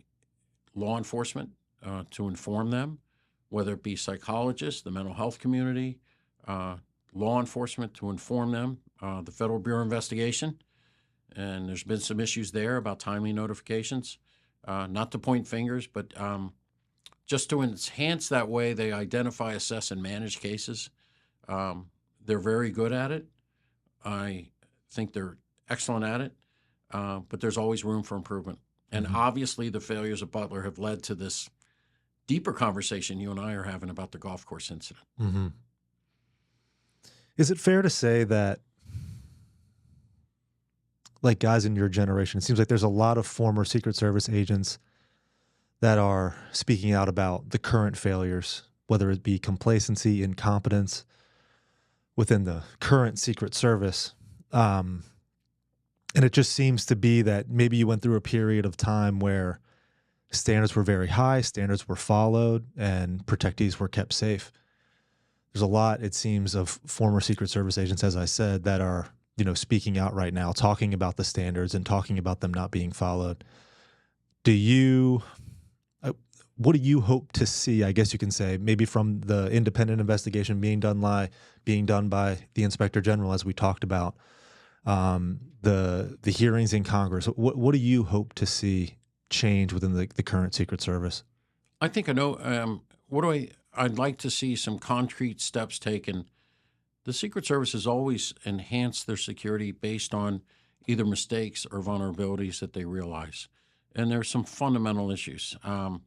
law enforcement to inform them, whether it be psychologists, the mental health community, law enforcement to inform them, the Federal Bureau of Investigation. And there's been some issues there about timely notifications, not to point fingers, but just to enhance that way they identify, assess, and manage cases. They're very good at it. I think they're excellent at it, but there's always room for improvement. And obviously the failures of Butler have led to this deeper conversation you and I are having about the golf course incident. Is it fair to say that, like guys in your generation, it seems like there's a lot of former Secret Service agents that are speaking out about the current failures, whether it be complacency, incompetence within the current Secret Service. And it just seems to be that maybe you went through a period of time where standards were very high, standards were followed, and protectees were kept safe. There's a lot, it seems, of former Secret Service agents, as I said, that are, speaking out right now, talking about the standards and talking about them not being followed. What do you hope to see, I guess you can say, maybe from the independent investigation being done by the Inspector General, as we talked about, the hearings in Congress? What do you hope to see change within the current Secret Service? I think I know. I'd like to see some concrete steps taken. The Secret Service has always enhanced their security based on either mistakes or vulnerabilities that they realize. And there's some fundamental issues. I'd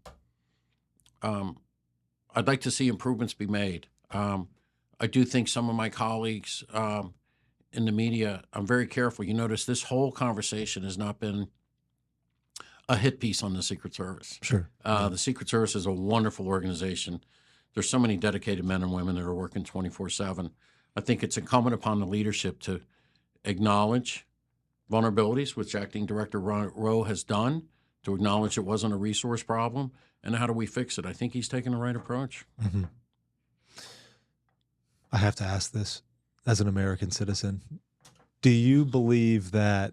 like to see improvements be made. I do think some of my colleagues in the media, I'm very careful. You notice this whole conversation has not been a hit piece on the Secret Service. Sure. The Secret Service is a wonderful organization. There's so many dedicated men and women that are working 24/7. I think it's incumbent upon the leadership to acknowledge vulnerabilities, which Acting Director Rowe has done, to acknowledge it wasn't a resource problem, and how do we fix it? I think he's taking the right approach. I have to ask this as an American citizen. Do you believe that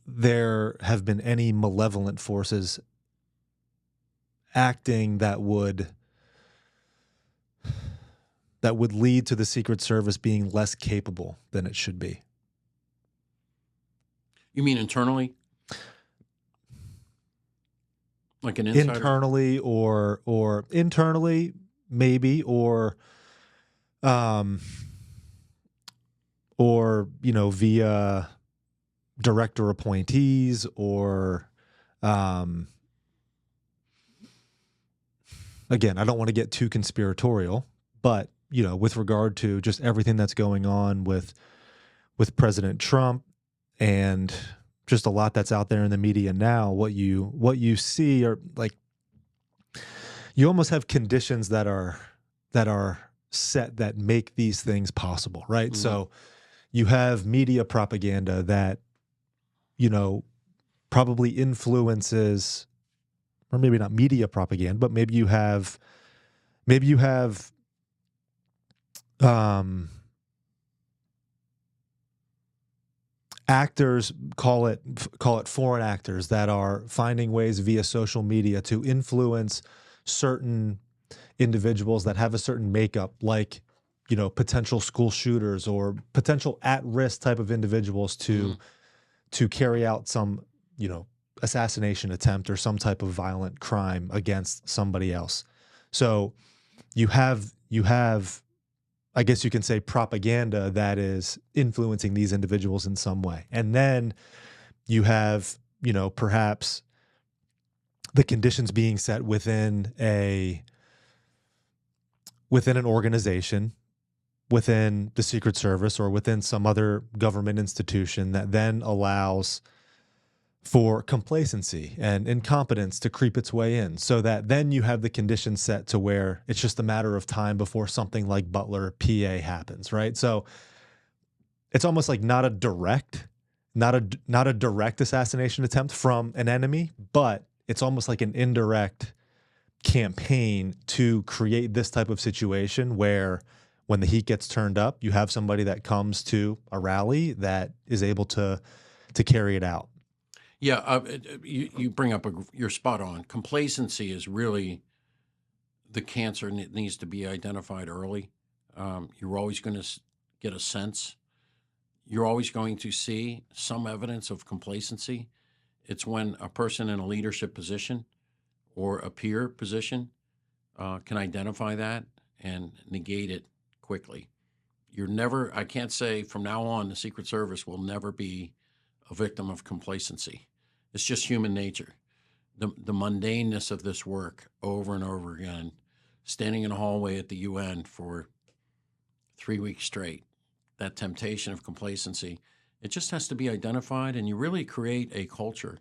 there have been any malevolent forces acting that would lead to the Secret Service being less capable than it should be? You mean internally? Like an insider? Internally or internally, maybe, or via director appointees, or again, I don't want to get too conspiratorial, but with regard to just everything that's going on with President Trump and just a lot that's out there in the media now, what you see are like, you almost have conditions that are set that make these things possible, right? So you have media propaganda that, probably influences, or maybe not media propaganda, but maybe you have actors, call it foreign actors, that are finding ways via social media to influence certain individuals that have a certain makeup, like, potential school shooters or potential at-risk type of individuals to carry out some, assassination attempt or some type of violent crime against somebody else. So you have, I guess you can say, propaganda that is influencing these individuals in some way. And then you have, perhaps the conditions being set within an organization, within the Secret Service or within some other government institution, that then allows for complacency and incompetence to creep its way in, so that then you have the conditions set to where it's just a matter of time before something like Butler PA happens, right? So it's almost like not a direct assassination attempt from an enemy, but it's almost like an indirect campaign to create this type of situation where when the heat gets turned up, you have somebody that comes to a rally that is able to carry it out. Yeah, you bring up you're spot on. Complacency is really the cancer, and it needs to be identified early. You're always going to get a sense. You're always going to see some evidence of complacency. It's when a person in a leadership position or a peer position can identify that and negate it quickly. I can't say from now on the Secret Service will never be a victim of complacency. It's just human nature. The mundaneness of this work over and over again, standing in a hallway at the UN for 3 weeks straight, that temptation of complacency, it just has to be identified, and you really create a culture.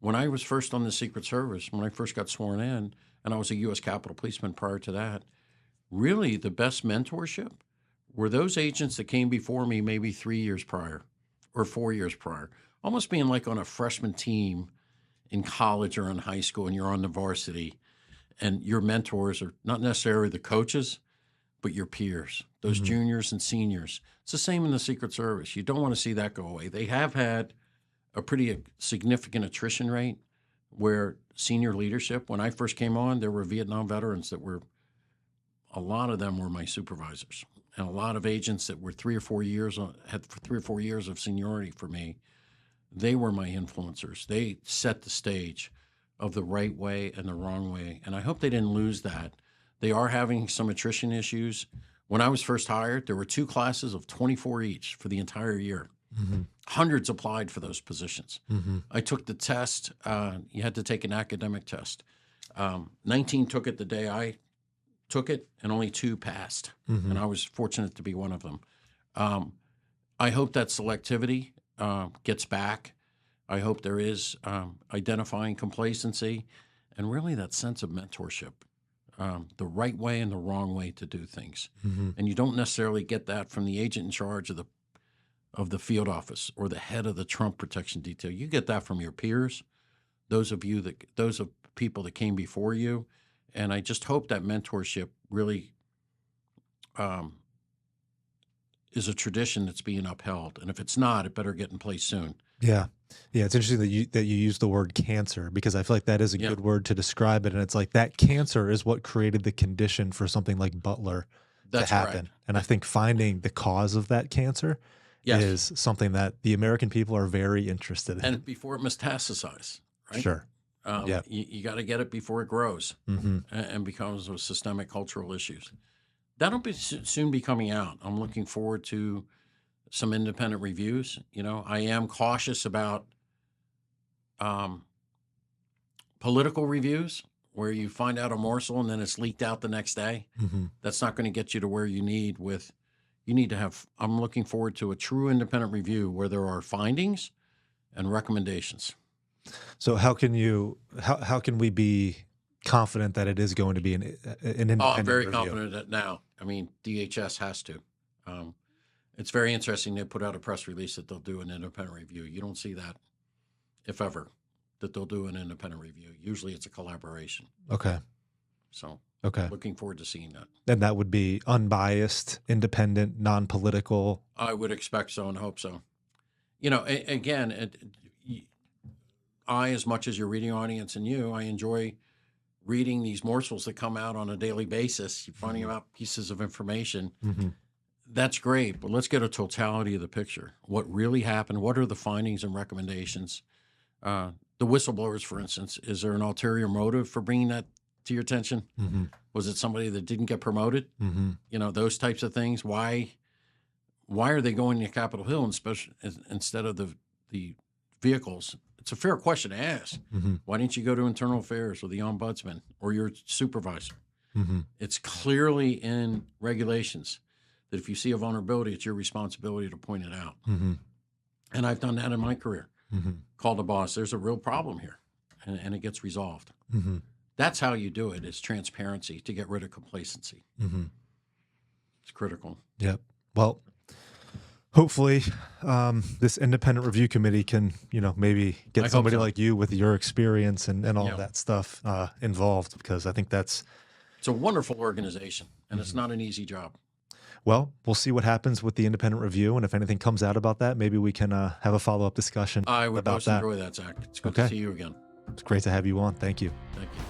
When I was first on the Secret Service, when I first got sworn in, and I was a U.S. Capitol Policeman prior to that, really the best mentorship were those agents that came before me maybe 3 years prior or 4 years prior, almost being like on a freshman team in college or in high school, and you're on the varsity, and your mentors are not necessarily the coaches, but your peers, those juniors and seniors. It's the same in the Secret Service. You don't want to see that go away. They have had a pretty significant attrition rate where senior leadership, when I first came on, there were Vietnam veterans a lot of them were my supervisors, and a lot of agents that were 3 or 4 years, had 3 or 4 years of seniority for me. They were my influencers. They set the stage of the right way and the wrong way, and I hope they didn't lose that. They are having some attrition issues. When I was first hired, there were 2 classes of 24 each for the entire year. Hundreds applied for those positions. I took the test. You had to take an academic test. 19 took it the day I took it, and only 2 passed. And I was fortunate to be one of them. I hope that selectivity gets back. I hope there is identifying complacency and really that sense of mentorship. The right way and the wrong way to do things. And you don't necessarily get that from the agent in charge of the field office or the head of the Trump protection detail. You get that from your peers, those of people that came before you. And I just hope that mentorship really is a tradition that's being upheld. And if it's not, it better get in place soon. Yeah. Yeah. It's interesting that you use the word cancer, because I feel like that is a good word to describe it. And it's like that cancer is what created the condition for something like Butler to happen. Right. And I think finding the cause of that cancer is something that the American people are very interested in. And before it metastasizes, right? Sure. You got to get it before it grows and becomes those systemic cultural issues. That'll soon be coming out. I'm looking forward to some independent reviews. I am cautious about political reviews where you find out a morsel and then it's leaked out the next day. That's not going to get you to where you need to have. I'm looking forward to a true independent review where there are findings and recommendations. So how can we be confident that it is going to be an independent review? I'm very confident that now. I mean, DHS has to. It's very interesting. They put out a press release that they'll do an independent review. You don't see that, if ever, that they'll do an independent review. Usually it's a collaboration. Okay. So okay, looking forward to seeing that. And that would be unbiased, independent, non-political? I would expect so and hope so. Again, I, as much as your reading audience and you, I enjoy reading these morsels that come out on a daily basis. You're finding out pieces of information. That's great, but let's get a totality of the picture. What really happened? What are the findings and recommendations? The whistleblowers, for instance, is there an ulterior motive for bringing that to your attention? Was it somebody that didn't get promoted? Those types of things. Why are they going to Capitol Hill instead of the vehicles? It's a fair question to ask. Why didn't you go to Internal Affairs or the Ombudsman or your supervisor? It's clearly in regulations that if you see a vulnerability, it's your responsibility to point it out. And I've done that in my career. call the boss. There's a real problem here, and it gets resolved. That's how you do it, is transparency to get rid of complacency. It's critical. Yep. Well, hopefully this independent review committee can, maybe I get hope somebody so. like you with your experience and all Yeah. of that stuff involved, because I think that's, It's a wonderful organization, and it's not an easy job. well, we'll see what happens with the independent review. And if anything comes out about that, maybe we can have a follow-up discussion I would about most that. enjoy that, Zach. It's good Okay. to see you again. It's great to have you on. Thank you. Thank you.